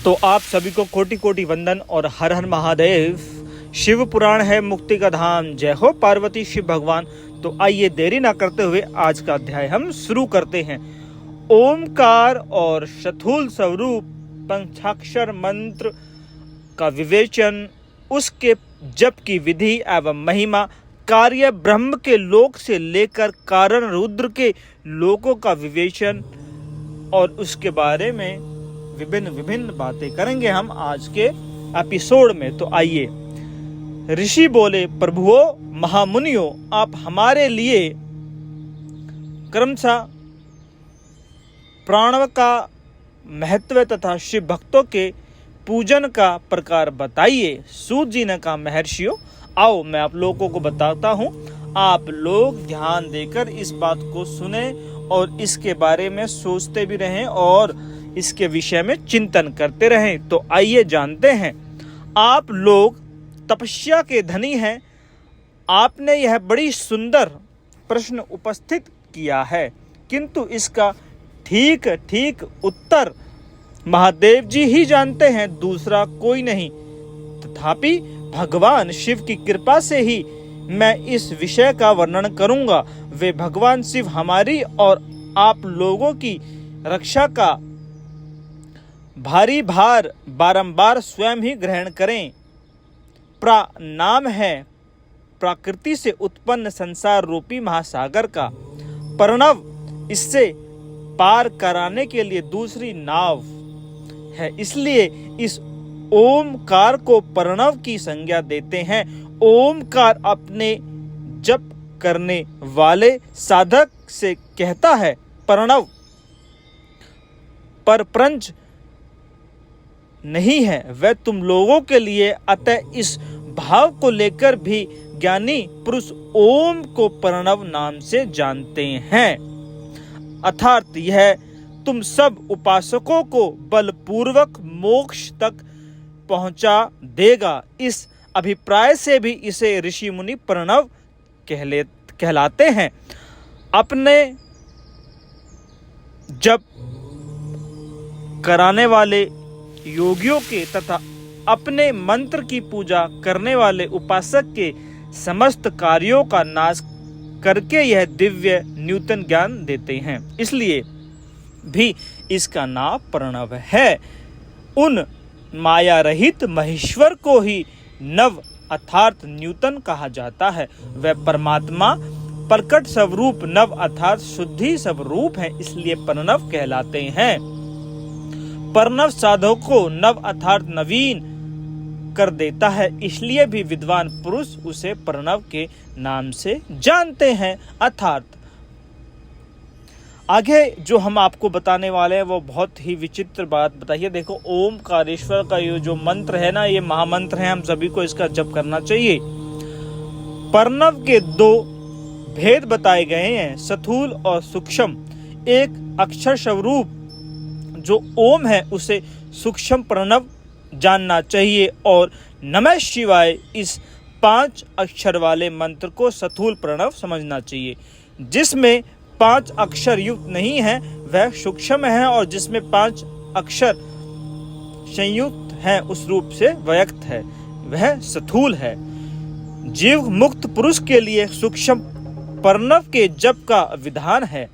तो आप सभी को कोटि कोटि वंदन और हर हर महादेव। शिव पुराण है मुक्ति का धाम, जय हो पार्वती शिव भगवान। तो आइए देरी ना करते हुए आज का अध्याय हम शुरू करते हैं। ओमकार और शथूल स्वरूप पंचाक्षर मंत्र का विवेचन, उसके जप की विधि एवं महिमा, कार्य ब्रह्म के लोक से लेकर कारण रुद्र के लोकों का विवेचन और उसके बारे में विभिन्न बातें करेंगे हम आज के एपिसोड में। तो आइए। ऋषि बोले, प्रभुओं महामुनियों, आप हमारे लिए क्रमशः प्राणव का महत्व तथा शिव भक्तों के पूजन का प्रकार बताइए। सूत जी ने कहा, महर्षियों आओ मैं आप लोगों को बताता हूँ, आप लोग ध्यान देकर इस बात को सुने और इसके बारे में सोचते भी रहें और इसके विषय में चिंतन करते रहें। तो आइए जानते हैं। आप लोग तपस्या के धनी हैं। आपने यह बड़ी सुंदर प्रश्न उपस्थित किया है, किंतु इसका ठीक उत्तर महादेव जी ही जानते हैं, दूसरा कोई नहीं। तथापि भगवान शिव की कृपा से ही मैं इस विषय का वर्णन करूंगा। वे भगवान शिव हमारी और आप लोगों की रक्षा का भारी भार बारंबार स्वयं ही ग्रहण करें। नाम है प्रकृति से उत्पन्न संसार रूपी महासागर का। प्रणव इससे पार कराने के लिए दूसरी नाव है, इसलिए इस ओमकार को प्रणव की संज्ञा देते हैं। ओमकार अपने जप करने वाले साधक से कहता है, प्रणव परप्रंच नहीं है वह तुम लोगों के लिए। अतः इस भाव को लेकर भी ज्ञानी पुरुष ओम को प्रणव नाम से जानते हैं। अर्थात यह तुम सब उपासकों को बलपूर्वक मोक्ष तक पहुंचा देगा। इस अभिप्राय से भी इसे ऋषि मुनि प्रणव कहलाते हैं। अपने जप कराने वाले योगियों के तथा अपने मंत्र की पूजा करने वाले उपासक के समस्त कार्यों का नाश करके यह दिव्य नूतन ज्ञान देते हैं, इसलिए भी इसका नाम प्रणव है। उन माया रहित महेश्वर को ही नव अर्थात नूतन कहा जाता है। वह परमात्मा प्रकट स्वरूप नव अर्थात शुद्धि स्वरूप है, इसलिए प्रणव कहलाते हैं। प्रणव साधक को नव अर्थात नवीन कर देता है, इसलिए भी विद्वान पुरुष उसे प्रणव के नाम से जानते हैं। अर्थात आगे जो हम आपको बताने वाले हैं वो बहुत ही विचित्र बात बताइए। देखो, ओमकारेश्वर का ये जो मंत्र है ना, ये महामंत्र है, हम सभी को इसका जप करना चाहिए। प्रणव के दो भेद बताए गए हैं, स्थूल और सूक्ष्म। एक अक्षर स्वरूप जो ओम है उसे सूक्ष्म प्रणव जानना चाहिए और नमः शिवाय इस 5 अक्षर वाले मंत्र को स्थूल प्रणव समझना चाहिए। जिसमें 5 अक्षर युक्त नहीं है वह सूक्ष्म है और जिसमें 5 अक्षर संयुक्त है उस रूप से व्यक्त है वह स्थूल है। जीव मुक्त पुरुष के लिए सूक्ष्म प्रणव के जप का विधान है,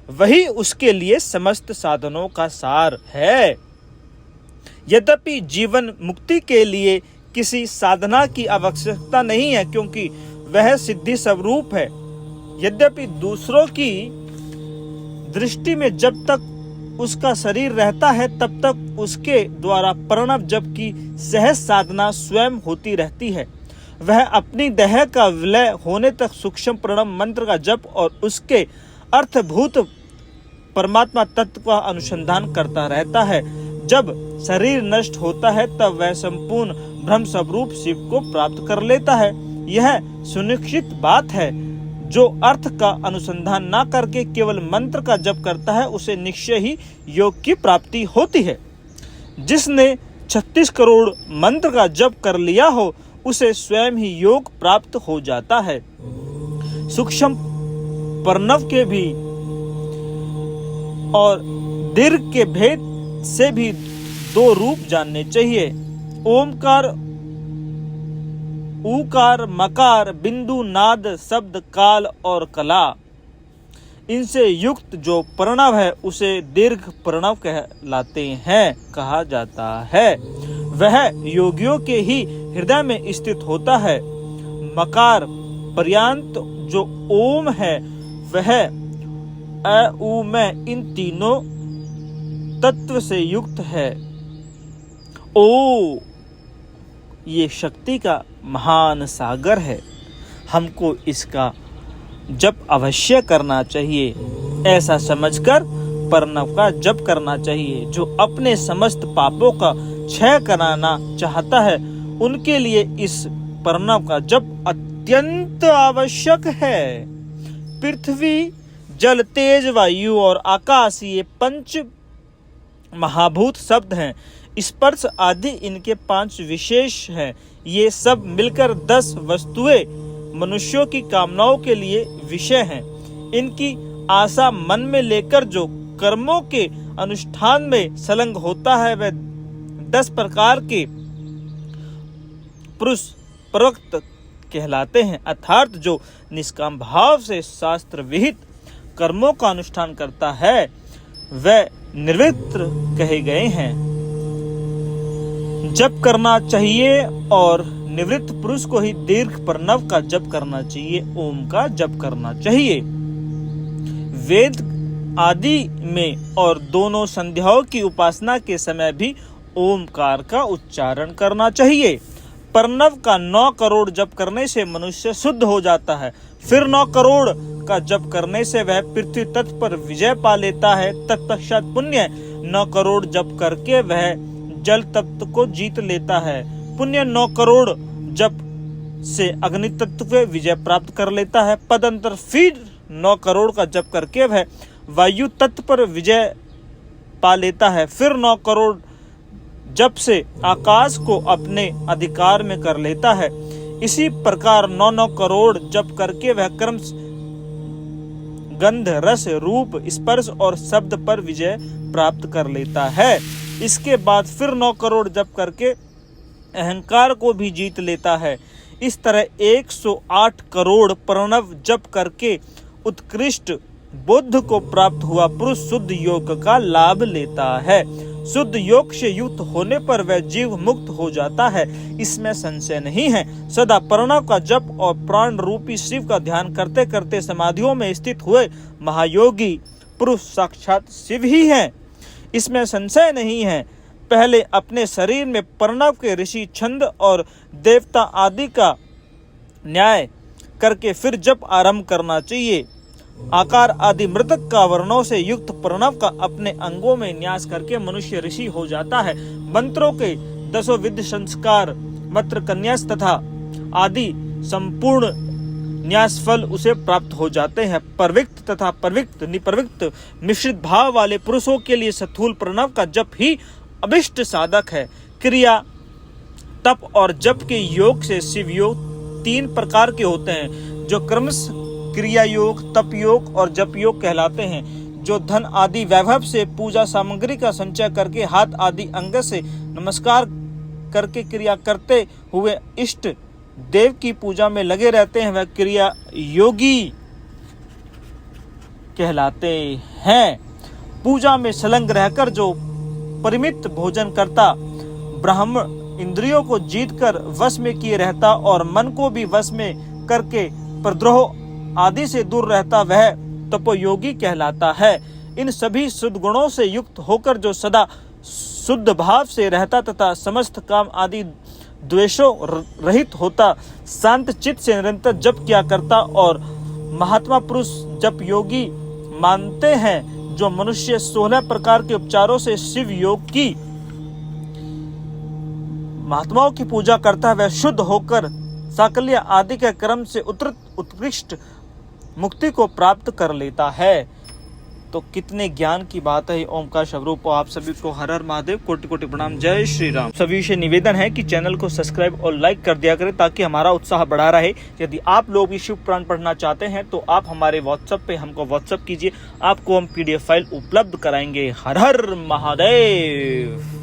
वही उसके लिए समस्त साधनों का सार है। यद्यपि जीवन मुक्ति के लिए किसी साधना की आवश्यकता नहीं है, क्योंकि वह सिद्धि स्वरूप है। यद्यपि दूसरों की दृष्टि में जब तक उसका शरीर रहता है तब तक उसके द्वारा प्रणव जप की सहज साधना स्वयं होती रहती है। वह अपनी देह का विलय होने तक सूक्ष्म प्रणव मंत्र का जप और उसके अर्थभूत परमात्मा तत्व का अनुसंधान करता रहता है। जब शरीर नष्ट होता है तब वह संपूर्ण ब्रह्म स्वरूप शिव को प्राप्त कर लेता है। यह सुनिश्चित बात है। जो अर्थ का अनुसंधान ना करके केवल मंत्र का जप करता है उसे निश्चय ही योग की प्राप्ति होती है। जिसने 36 करोड़ मंत्र का जप कर लिया हो उसे स्वयं ही योग प्राप्त हो जाता है। सूक्ष्म प्रणव के भी और दीर्घ के भेद से भी दो रूप जानने चाहिए। ओमकार, ऊकार, मकार, बिंदु, नाद, शब्द, काल और कला, इनसे युक्त जो प्रणव है उसे दीर्घ प्रणव कहलाते हैं, कहा जाता है। वह योगियों के ही हृदय में स्थित होता है। मकार पर्यंत जो ओम है वह अ, उ, में इन तीनों तत्व से युक्त है। ओ, ये शक्ति का महान सागर है। हमको इसका जप अवश्य करना चाहिए। ऐसा समझकर प्रणव का जप करना चाहिए। जो अपने समस्त पापों का क्षय कराना चाहता है उनके लिए इस प्रणव का जप अत्यंत आवश्यक है। पृथ्वी, जल, तेज, वायु और आकाश ये पंच महाभूत शब्द हैं। स्पर्श आदि इनके 5 विशेष हैं। ये सब मिलकर 10 वस्तुएं मनुष्यों की कामनाओं के लिए विषय हैं। इनकी आशा मन में लेकर जो कर्मों के अनुष्ठान में संलग्न होता है वह 10 प्रकार के पुरुष प्रवक्त कहलाते हैं। अर्थात जो निष्काम भाव से शास्त्र विहित कर्मों का अनुष्ठान करता है वह निर्वृत्त कहे गए हैं। जप करना चाहिए और निवृत्त पुरुष को ही दीर्घ प्रणव का जप करना चाहिए, ओम का जप करना चाहिए। वेद आदि में और दोनों संध्याओं की उपासना के समय भी ओमकार का उच्चारण करना चाहिए। प्रणव का 9 करोड़ जप करने से मनुष्य शुद्ध हो जाता है। फिर 9 करोड़ का जप करने से वह पृथ्वी तट पर विजय पा लेता है। तत्पश्चात पुण्य 9 करोड़ जप करके वह जल तत्व को जीत लेता है। पुण्य 9 करोड़ जप से अग्नि तत्व पे विजय प्राप्त कर लेता है। पदंतर फिर 9 करोड़ का जप करके वह वायु तत्व पर विजय पा लेता है। फिर 9 करोड़ जप से आकाश को अपने अधिकार में कर लेता है। इसी प्रकार 9 करोड़ जप करके वह कर्म, गंध, रस, रूप, स्पर्श और शब्द पर विजय प्राप्त कर लेता है। इसके बाद फिर 9 करोड़ जप करके अहंकार को भी जीत लेता है। इस तरह 108 करोड़ प्रणव जप करके उत्कृष्ट बुद्ध को प्राप्त हुआ पुरुष शुद्ध योग का लाभ लेता है। शुद्ध योग से युक्त होने पर वह जीव मुक्त हो जाता है, इसमें संशय नहीं है। सदा प्रणव का जप और प्राण रूपी शिव का ध्यान करते करते समाधियों में स्थित हुए महायोगी पुरुष साक्षात शिव ही हैं, इसमें संशय नहीं है। पहले अपने शरीर में प्रणव के ऋषि, छंद और देवता आदि का न्याय करके फिर जप आरंभ करना चाहिए। आकार आदि मृतक का वर्णों से युक्त प्रणव का अपने अंगों में न्यास करके मनुष्य ऋषि हो जाता है। मंत्रों के 10 विध संस्कार, मंत्र कन्यास तथा आदि संपूर्ण न्यास फल उसे प्राप्त हो जाते हैं। परविक्त तथा परविक्त, निपरविक्त मिश्रित भाव वाले पुरुषों के लिए स्थूल प्रणव का जप ही अभिष्ट साधक है। क्रिया, तप और जप के योग से शिव योग 3 प्रकार के होते हैं, जो क्रमश क्रिया योग, तप योग और जप योग कहलाते हैं। जो धन आदि वैभव से पूजा सामग्री का संचय करके हाथ आदि अंग से नमस्कार करके क्रिया करते हुए इष्ट देव की पूजा में लगे रहते हैं, वह क्रिया योगी कहलाते हैं। पूजा में संलग्न रहकर जो परिमित भोजन करता, ब्राह्मण इंद्रियों को जीतकर वश में किए रहता और मन को भी वश में करके प्रद्रोह आदि से दूर रहता, वह तपोयोगी कहलाता है। इन सभी शुद्ध गुणों से युक्त होकर जो सदा शुद्ध भाव से रहता तथा समस्त काम आदि द्वेषों रहित होता, शांत चित्त से निरंतर जप किया करता और महात्मा पुरुष जप योगी मानते हैं। जो मनुष्य 16 प्रकार के उपचारों से शिव योग की महात्माओं की पूजा करता है, वह शुद्ध होकर साकल्य आदि के क्रम से उत्कृष्ट मुक्ति को प्राप्त कर लेता है। तो कितने ज्ञान की बात है ओमकार स्वरूप। आप सभी को हर हर महादेव, कोटि कोटि प्रणाम, जय श्री राम। सभी से निवेदन है कि चैनल को सब्सक्राइब और लाइक कर दिया करें ताकि हमारा उत्साह बढ़ा रहे। यदि आप लोग भी शिव पुराण पढ़ना चाहते हैं तो आप हमारे व्हाट्सएप पे हमको व्हाट्सएप कीजिए, आपको हम PDF फाइल उपलब्ध कराएंगे। हर हर महादेव।